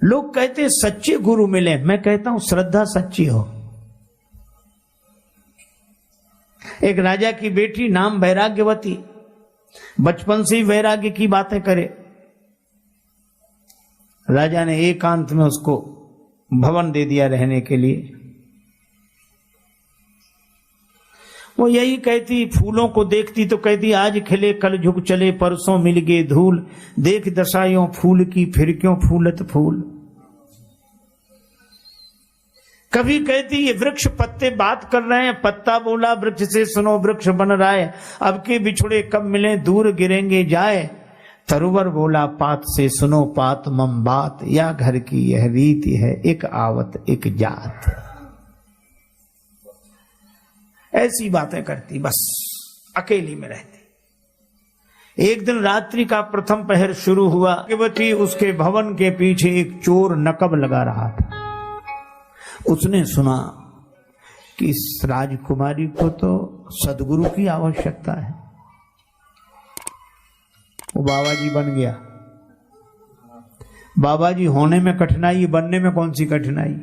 लोग कहते सच्चे गुरु मिले, मैं कहता हूं श्रद्धा सच्ची हो। एक राजा की बेटी नाम वैराग्यवती, बचपन से ही वैराग्य की बातें करे। राजा ने एकांत में उसको भवन दे दिया रहने के लिए। वो यही कहती, फूलों को देखती तो कहती आज खिले कल झुक चले, परसों मिल गए धूल, देख दशायों फूल की फिर क्यों फूलत फूल। कभी कहती ये वृक्ष पत्ते बात कर रहे हैं, पत्ता बोला वृक्ष से सुनो वृक्ष बन रहा है, अब के बिछुड़े कब मिले दूर गिरेंगे जाए। तरुवर बोला पात से सुनो पात मम बात, या घर की यह रीति है एक आवत एक जात। ऐसी बातें करती, बस अकेली में रहती। एक दिन रात्रि का प्रथम पहर शुरू हुआ। भाग्यवती उसके भवन के पीछे एक चोर नकब लगा रहा था। उसने सुना कि इस राजकुमारी को तो सदगुरु की आवश्यकता है। वो बाबा जी बन गया। बाबा जी होने में कठिनाई, बनने में कौन सी कठिनाई।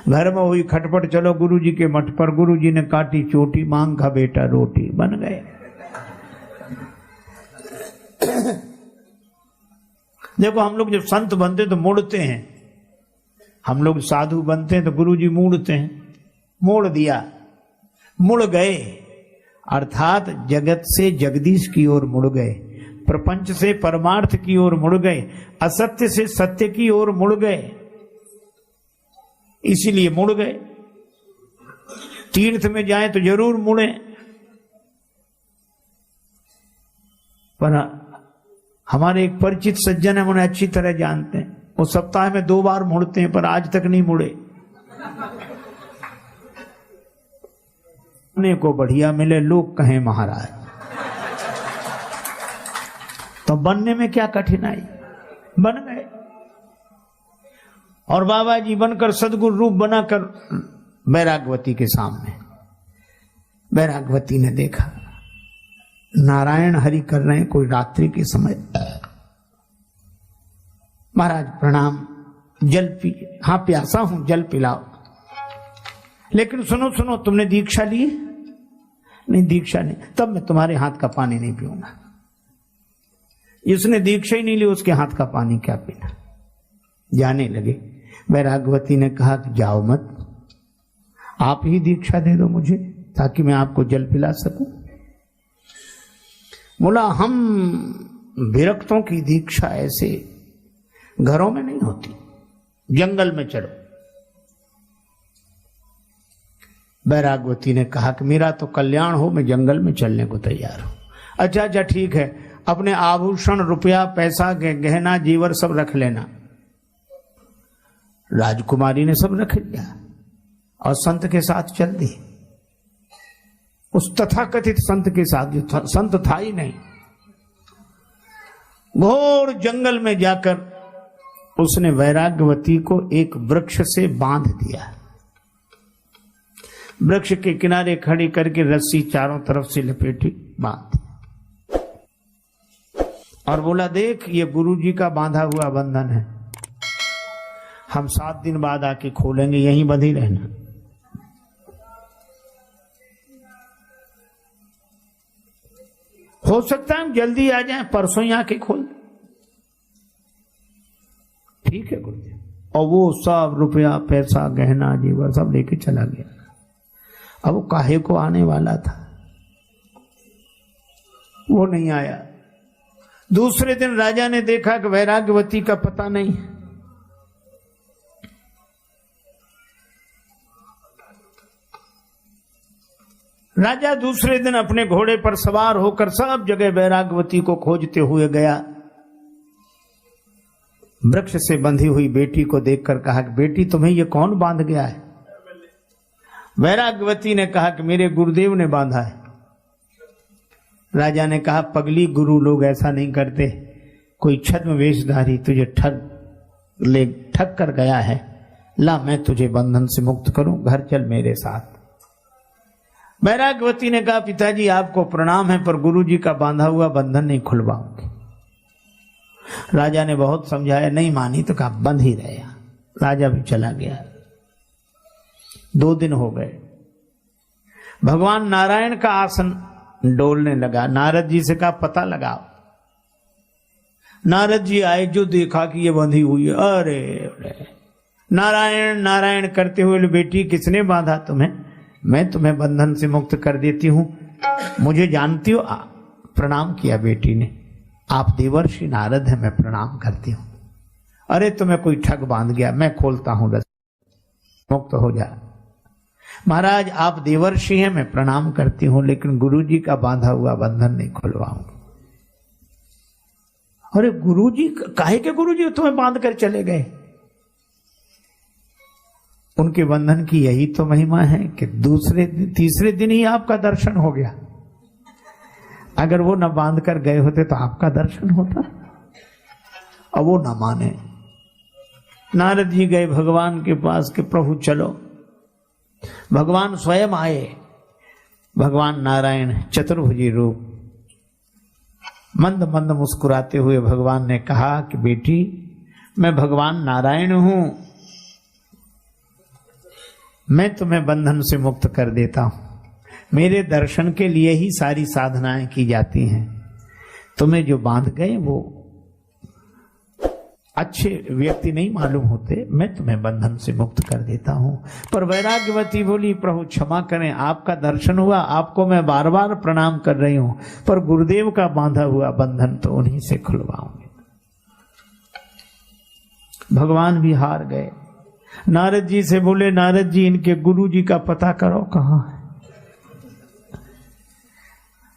घर में हुई खटपट, चलो गुरु जी के मठ पर, गुरु जी ने काटी चोटी, मांग खा बेटा रोटी, बन गए। देखो हम लोग जब संत बनते तो मुड़ते हैं, हम लोग साधु बनते हैं तो गुरु जी मुड़ते हैं। मोड़ दिया, मुड़ गए, अर्थात जगत से जगदीश की ओर मुड़ गए, प्रपंच से परमार्थ की ओर मुड़ गए, असत्य से सत्य की ओर मुड़ गए। इसीलिए मुड़ गए। तीर्थ में जाएं तो जरूर मुड़े, पर हमारे एक परिचित सज्जन है, उन्हें अच्छी तरह जानते हैं। वो सप्ताह में 2 बार मुड़ते हैं, पर आज तक नहीं मुड़े। बनने को बढ़िया मिले, लोग कहें महाराज, तो बनने में क्या कठिनाई, बन गए। और बाबा जी बनकर सदगुरु रूप बनाकर वैराग्यवती के सामने। वैराग्यवती ने देखा नारायण हरि कर रहे हैं, कोई रात्रि के समय। महाराज प्रणाम, जल पी। हाँ प्यासा हूं, जल पिलाओ। लेकिन सुनो सुनो, तुमने दीक्षा ली? नहीं दीक्षा नहीं। तब मैं तुम्हारे हाथ का पानी नहीं पीऊंगा। जिसने दीक्षा ही नहीं ली उसके हाथ का पानी क्या पीना। जाने लगे। वैराग्यवती ने कहा कि जाओ मत, आप ही दीक्षा दे दो मुझे ताकि मैं आपको जल पिला सकूं। बोला हम विरक्तों की दीक्षा ऐसे घरों में नहीं होती, जंगल में चलो। वैराग्यवती ने कहा कि मेरा तो कल्याण हो, मैं जंगल में चलने को तैयार हूं। अच्छा अच्छा ठीक है, अपने आभूषण रुपया पैसा गहना जीवर सब रख लेना। राजकुमारी ने सब रख लिया और संत के साथ चल दी। उस तथाकथित संत के साथ, जो संत था ही नहीं। घोर जंगल में जाकर उसने वैराग्यवती को एक वृक्ष से बांध दिया। वृक्ष के किनारे खड़ी करके रस्सी चारों तरफ से लपेटी, बांध दी और बोला देख ये गुरु जी का बांधा हुआ बंधन है, हम 7 दिन बाद आके खोलेंगे, यहीं बंधी रहना। हो सकता है हम जल्दी आ जाएं, परसों ही आके खोल। ठीक है गुरुदेव। और वो सब रुपया पैसा गहना जेवर सब लेके चला गया। अब वो काहे को आने वाला था, वो नहीं आया। दूसरे दिन राजा ने देखा कि वैराग्यवती का पता नहीं। राजा दूसरे दिन अपने घोड़े पर सवार होकर सब जगह वैराग्यवती को खोजते हुए गया। वृक्ष से बंधी हुई बेटी को देखकर कहा कि बेटी तुम्हें ये कौन बांध गया है? वैराग्यवती ने कहा कि मेरे गुरुदेव ने बांधा है। राजा ने कहा पगली, गुरु लोग ऐसा नहीं करते। कोई छद्म वेशधारी तुझे ठग कर गया है, ला मैं तुझे बंधन से मुक्त करूं, घर चल मेरे साथ। वैराग्यवती ने कहा पिताजी आपको प्रणाम है, पर गुरु जी का बांधा हुआ बंधन नहीं खुलवाऊंगी। राजा ने बहुत समझाया, नहीं मानी तो कहा बंद ही रहे। राजा भी चला गया। 2 दिन हो गए। भगवान नारायण का आसन डोलने लगा। नारद जी से कहा पता लगाओ। नारद जी आए, जो देखा कि ये बंधी हुई है, अरे नारायण नारायण करते हुए, बेटी किसने बांधा तुम्हें? मैं तुम्हें बंधन से मुक्त कर देती हूं, मुझे जानती हो? प्रणाम किया बेटी ने। आप देवर्षि नारद है, मैं प्रणाम करती हूं। अरे तुम्हें कोई ठग बांध गया, मैं खोलता हूं, मुक्त हो जा। महाराज आप देवर्षि हैं, मैं प्रणाम करती हूं, लेकिन गुरुजी का बांधा हुआ बंधन नहीं खुलवाऊंगी। अरे गुरुजी, काहे के गुरुजी तुम्हें बांध कर चले गए? उनके बंधन की यही तो महिमा है कि तीसरे दिन ही आपका दर्शन हो गया। अगर वो न बांध कर गए होते तो आपका दर्शन होता। अब वो न माने। नारद जी गए भगवान के पास कि प्रभु चलो। भगवान स्वयं आए। भगवान नारायण चतुर्भुजी रूप, मंद मंद मुस्कुराते हुए भगवान ने कहा कि बेटी, मैं भगवान नारायण हूं, मैं तुम्हें बंधन से मुक्त कर देता हूं। मेरे दर्शन के लिए ही सारी साधनाएं की जाती हैं। तुम्हें जो बांध गए वो अच्छे व्यक्ति नहीं मालूम होते, मैं तुम्हें बंधन से मुक्त कर देता हूं। पर वैराग्यवती बोली, प्रभु क्षमा करें, आपका दर्शन हुआ, आपको मैं बार बार प्रणाम कर रही हूं, पर गुरुदेव का बांधा हुआ बंधन तो उन्हीं से खुलवाऊंगी। भगवान भी हार गए। नारद जी से बोले, नारद जी इनके गुरु जी का पता करो कहां है।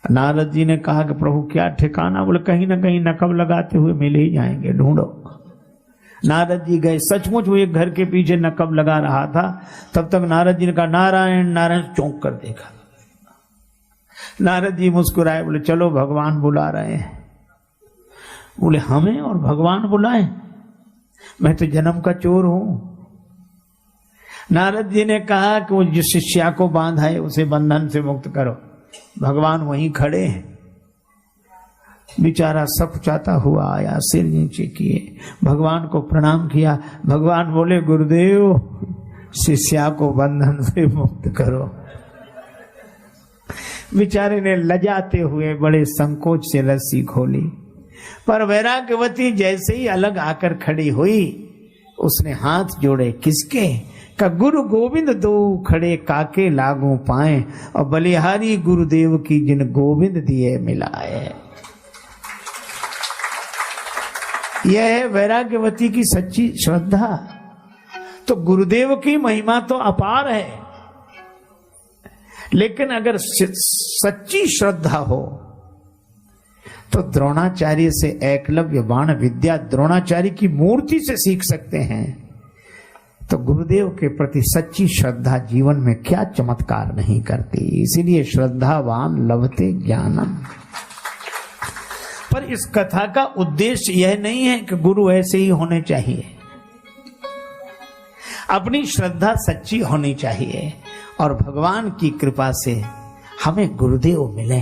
नारद जी ने कहा कि प्रभु क्या ठिकाना? बोले कहीं ना कहीं नकब लगाते हुए मिल ही जाएंगे, ढूंढो। नारद जी गए, सचमुच वो एक घर के पीछे नकब लगा रहा था। तब तक नारद जी ने कहा नारायण नारायण, चौंक कर देखा। नारद जी मुस्कुराए, बोले चलो भगवान बुला रहे हैं। बोले हमें और भगवान बुलाए? मैं तो जन्म का चोर हूं। नारद जी ने कहा कि वो जिस शिष्या को बांधा है उसे बंधन से मुक्त करो। भगवान वहीं खड़े हैं। बेचारा सकुचाता हुआ आया, सिर नीचे किए, भगवान को प्रणाम किया। भगवान बोले, गुरुदेव शिष्या को बंधन से मुक्त करो। बेचारे ने लजाते हुए बड़े संकोच से रस्सी खोली। पर वैराग्यवती जैसे ही अलग आकर खड़ी हुई, उसने हाथ जोड़े। किसके? का गुरु गोविंद दो खड़े काके लागू पाए, और बलिहारी गुरुदेव की जिन गोविंद दिए मिलाए। यह है वैराग्यवती की सच्ची श्रद्धा। तो गुरुदेव की महिमा तो अपार है, लेकिन अगर सच्ची श्रद्धा हो तो द्रोणाचार्य से एकलव्य बाण विद्या द्रोणाचार्य की मूर्ति से सीख सकते हैं। तो गुरुदेव के प्रति सच्ची श्रद्धा जीवन में क्या चमत्कार नहीं करती। इसीलिए श्रद्धावान लभते ज्ञानम। पर इस कथा का उद्देश्य यह नहीं है कि गुरु ऐसे ही होने चाहिए। अपनी श्रद्धा सच्ची होनी चाहिए, और भगवान की कृपा से हमें गुरुदेव मिले।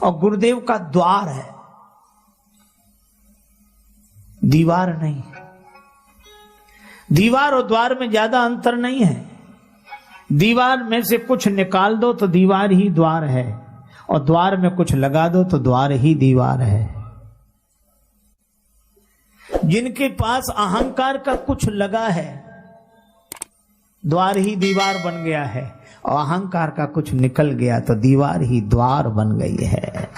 और गुरुदेव का द्वार है, दीवार नहीं। दीवार और द्वार में ज्यादा अंतर नहीं है। दीवार में से कुछ निकाल दो तो दीवार ही द्वार है, और द्वार में कुछ लगा दो तो द्वार ही दीवार है। जिनके पास अहंकार का कुछ लगा है, द्वार ही दीवार बन गया है, और अहंकार का कुछ निकल गया तो दीवार ही द्वार बन गई है।